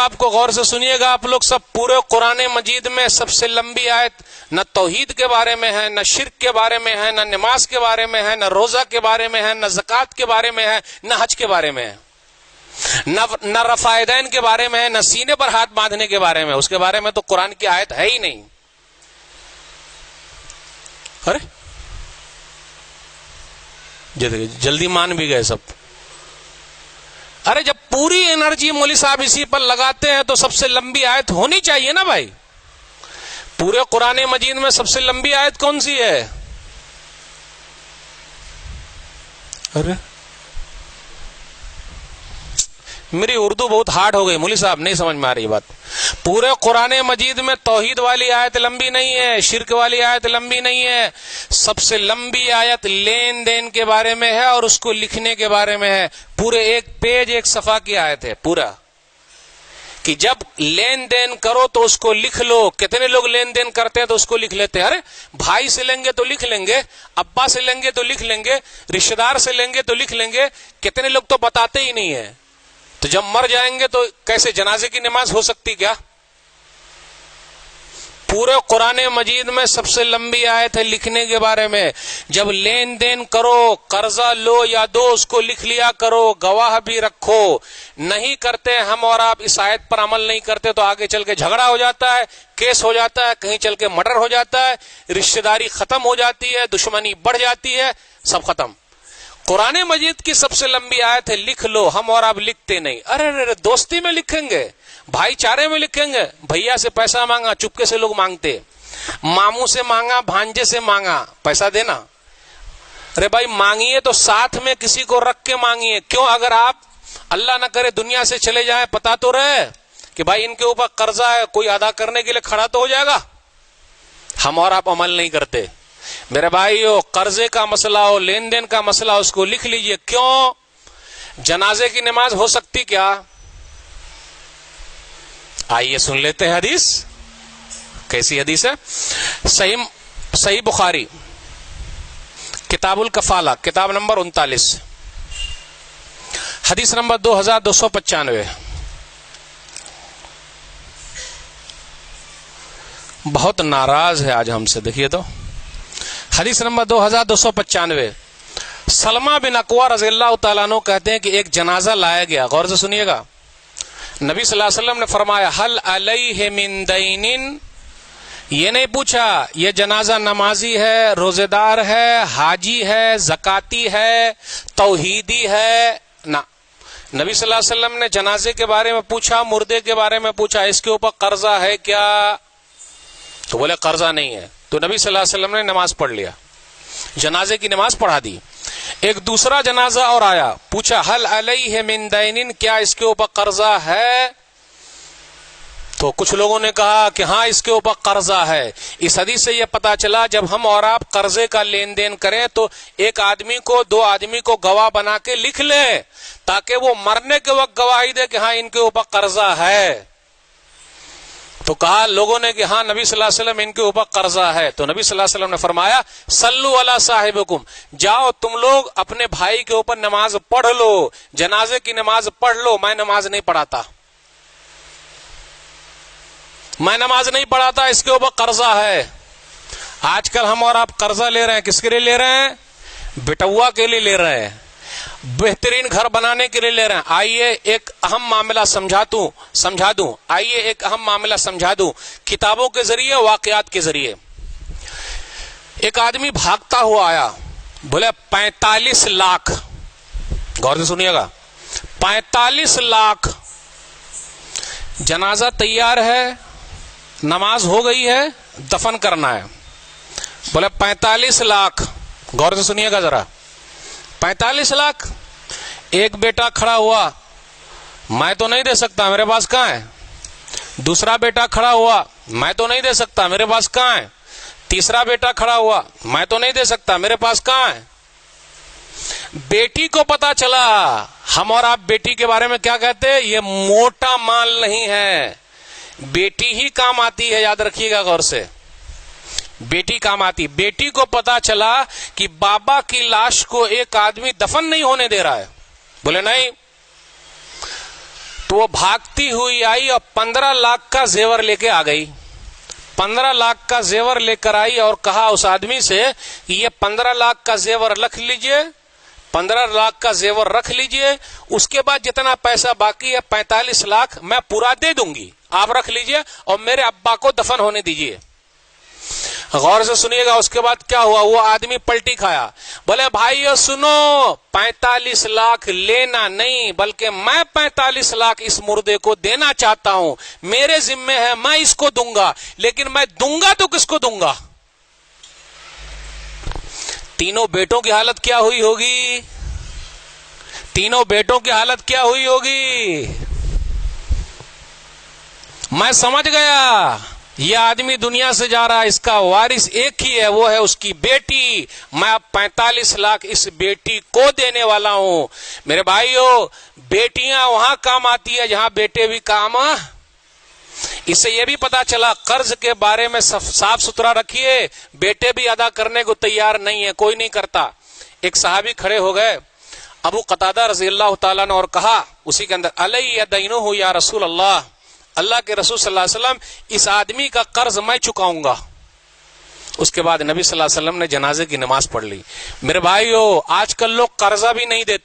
آپ کو غور سے سنیے گا آپ لوگ سب، پورے قرآن مجید میں سب سے لمبی آیت نہ توحید کے بارے میں ہے، نہ شرک کے بارے میں ہے، نہ نماز کے بارے میں ہے، نہ روزہ کے بارے میں ہے، نہ زکوٰۃ کے بارے میں ہے، نہ حج کے بارے میں ہے، نہ رفع یدین کے بارے میں ہے، نہ سینے پر ہاتھ باندھنے کے بارے میں. اس کے بارے میں تو قرآن کی آیت ہے ہی نہیں. ارے جلدی مان بھی گئے سب. ارے جب پوری انرجی مولوی صاحب اسی پر لگاتے ہیں تو سب سے لمبی آیت ہونی چاہیے نا بھائی. پورے قرآن مجید میں سب سے لمبی آیت کون سی ہے؟ ارے میری اردو بہت ہارڈ ہو گئی مولوی صاحب، نہیں سمجھ میں آ رہی بات. پورے قرآن مجید میں توحید والی آیت لمبی نہیں ہے، شرک والی آیت لمبی نہیں ہے. سب سے لمبی آیت لین دین کے بارے میں ہے اور اس کو لکھنے کے بارے میں ہے. پورے ایک پیج ایک صفحہ کی آیت ہے پورا، کہ جب لین دین کرو تو اس کو لکھ لو. کتنے لوگ لین دین کرتے ہیں تو اس کو لکھ لیتے ہیں. ارے بھائی سے لیں گے تو لکھ لیں گے، ابا سے لیں گے تو لکھ لیں گے، رشتہ دار سے لیں گے تو لکھ لیں گے. کتنے لوگ تو بتاتے ہی نہیں ہیں. تو جب مر جائیں گے تو کیسے جنازے کی نماز ہو سکتی کیا؟ پورے قرآن مجید میں سب سے لمبی آیت ہے لکھنے کے بارے میں. جب لین دین کرو، قرضہ لو یا دو، اس کو لکھ لیا کرو، گواہ بھی رکھو. نہیں کرتے ہم اور آپ اس آیت پر عمل نہیں کرتے تو آگے چل کے جھگڑا ہو جاتا ہے، کیس ہو جاتا ہے، کہیں چل کے مرڈر ہو جاتا ہے، رشتہ داری ختم ہو جاتی ہے، دشمنی بڑھ جاتی ہے، سب ختم. قرآن مجید کی سب سے لمبی آیت ہے لکھ لو. ہم اور آپ لکھتے نہیں. ارے دوستی میں لکھیں گے، بھائی چارے میں لکھیں گے. بھیا سے پیسہ مانگا، چپکے سے لوگ مانگتے. ماموں سے مانگا، بھانجے سے مانگا، پیسہ دینا. ارے بھائی مانگیے تو ساتھ میں کسی کو رکھ کے مانگیے. کیوں؟ اگر آپ اللہ نہ کرے دنیا سے چلے جائیں، پتا تو رہے کہ بھائی ان کے اوپر قرضہ ہے، کوئی ادا کرنے کے لیے کھڑا تو ہو جائے گا. ہم اور آپ عمل نہیں کرتے. میرے بھائیو، قرضے کا مسئلہ ہو، لین دین کا مسئلہ ہو، اس کو لکھ لیجئے. کیوں؟ جنازے کی نماز ہو سکتی کیا؟ آئیے سن لیتے ہیں حدیث. کیسی حدیث ہے؟ صحیح بخاری کتاب الکفالہ، کتاب نمبر 39، حدیث نمبر 2295. بہت ناراض ہے آج ہم سے. دیکھیے تو حدیث نمبر 2295. سلمہ بن اکوع رضی اللہ تعالیٰ عنہ کہتے ہیں کہ ایک جنازہ لایا گیا. غور سے سنیے گا. نبی صلی اللہ علیہ وسلم نے فرمایا حل علیہ من دین. یہ نہیں پوچھا یہ جنازہ نمازی ہے، روزے دار ہے، حاجی ہے، زکاتی ہے، توحیدی ہے. نہ، نبی صلی اللہ علیہ وسلم نے جنازے کے بارے میں پوچھا، مردے کے بارے میں پوچھا، اس کے اوپر قرضہ ہے کیا؟ تو بولے قرضہ نہیں ہے. تو نبی صلی اللہ علیہ وسلم نے نماز پڑھ لیا، جنازے کی نماز پڑھا دی. ایک دوسرا جنازہ اور آیا، پوچھا حل علیہ من دین، کیا اس کے اوپر قرضہ ہے؟ تو کچھ لوگوں نے کہا کہ ہاں اس کے اوپر قرضہ ہے. اس حدیث سے یہ پتا چلا جب ہم اور آپ قرضے کا لین دین کریں تو ایک آدمی کو، دو آدمی کو گواہ بنا کے لکھ لے، تاکہ وہ مرنے کے وقت گواہی دے کہ ہاں ان کے اوپر قرضہ ہے. تو کہا لوگوں نے کہ ہاں نبی صلی اللہ علیہ وسلم ان کے اوپر قرضہ ہے. تو نبی صلی اللہ علیہ وسلم نے فرمایا صلو علی صاحبکم، جاؤ تم لوگ اپنے بھائی کے اوپر نماز پڑھ لو، جنازے کی نماز پڑھ لو. میں نماز نہیں پڑھاتا، میں نماز نہیں پڑھاتا، اس کے اوپر قرضہ ہے. آج کل ہم اور آپ قرضہ لے رہے ہیں، کس کے لیے لے رہے ہیں؟ بیٹوا کے لیے لے رہے ہیں، بہترین گھر بنانے کے لیے لے رہے ہیں. آئیے ایک اہم معاملہ سمجھا دوں. آئیے ایک اہم معاملہ سمجھا دوں، کتابوں کے ذریعے، واقعات کے ذریعے. ایک آدمی بھاگتا ہوا آیا، بولے 45 لاکھ. غور سے سنیے گا، 45 لاکھ. جنازہ تیار ہے، نماز ہو گئی ہے، دفن کرنا ہے. بولے 45 لاکھ. غور سے سنیے گا ذرا، 45 لاکھ. ایک بیٹا کھڑا ہوا، میں تو نہیں دے سکتا، میرے پاس کہاں ہے. دوسرا بیٹا کھڑا ہوا، میں تو نہیں دے سکتا، میرے پاس کہاں ہے. تیسرا بیٹا کھڑا ہوا، میں تو نہیں دے سکتا، میرے پاس کہاں ہے. بیٹی کو پتا چلا. ہم اور آپ بیٹی کے بارے میں کیا کہتے ہیں؟ یہ موٹا مال نہیں ہے، بیٹی ہی کام آتی ہے. یاد رکھیے گا غور سے، بیٹی کام آتی. بیٹی کو پتا چلا کہ بابا کی لاش کو ایک آدمی دفن نہیں ہونے دے رہا ہے. بولے نہیں. تو وہ بھاگتی ہوئی آئی اور 15 لاکھ کا زیور لے کے آ گئی. 15 لاکھ کا زیور لے کر آئی اور کہا اس آدمی سے کہ یہ 15 لاکھ کا زیور رکھ لیجئے, 15 لاکھ کا زیور رکھ لیجئے, اس کے بعد جتنا پیسہ باقی ہے 45 لاکھ میں پورا دے دوں گی, آپ رکھ لیجئے اور میرے ابا کو دفن ہونے دیجئے. غور سے سنیے گا اس کے بعد کیا ہوا. وہ آدمی پلٹی کھایا, بولے بھائیو سنو, 45 لاکھ لینا نہیں بلکہ میں 45 لاکھ اس مردے کو دینا چاہتا ہوں, میرے ذمے ہے, میں اس کو دوں گا, لیکن میں دوں گا تو کس کو دوں گا. تینوں بیٹوں کی حالت کیا ہوئی ہوگی, تینوں بیٹوں کی حالت کیا ہوئی ہوگی. میں سمجھ گیا یہ آدمی دنیا سے جا رہا ہے, اس کا وارث ایک ہی ہے, وہ ہے اس کی بیٹی. میں اب 45 لاکھ اس بیٹی کو دینے والا ہوں. میرے بھائیو, بیٹیاں وہاں کام آتی ہے جہاں بیٹے بھی کام. اس سے یہ بھی پتا چلا قرض کے بارے میں صاف ستھرا رکھیے, بیٹے بھی ادا کرنے کو تیار نہیں ہے, کوئی نہیں کرتا. ایک صحابی کھڑے ہو گئے ابو قتادہ رضی اللہ تعالیٰ نے اور کہا اسی کے اندر, علیہ دینہ یا رسول اللہ, اللہ کے رسول صلی اللہ علیہ وسلم اس آدمی کا قرض میں چکاؤں گا. اس کے بعد نبی صلی اللہ علیہ وسلم نے جنازے کی نماز پڑھ لی. میرے بھائیو, آج کل لوگ قرضہ بھی نہیں دیتے.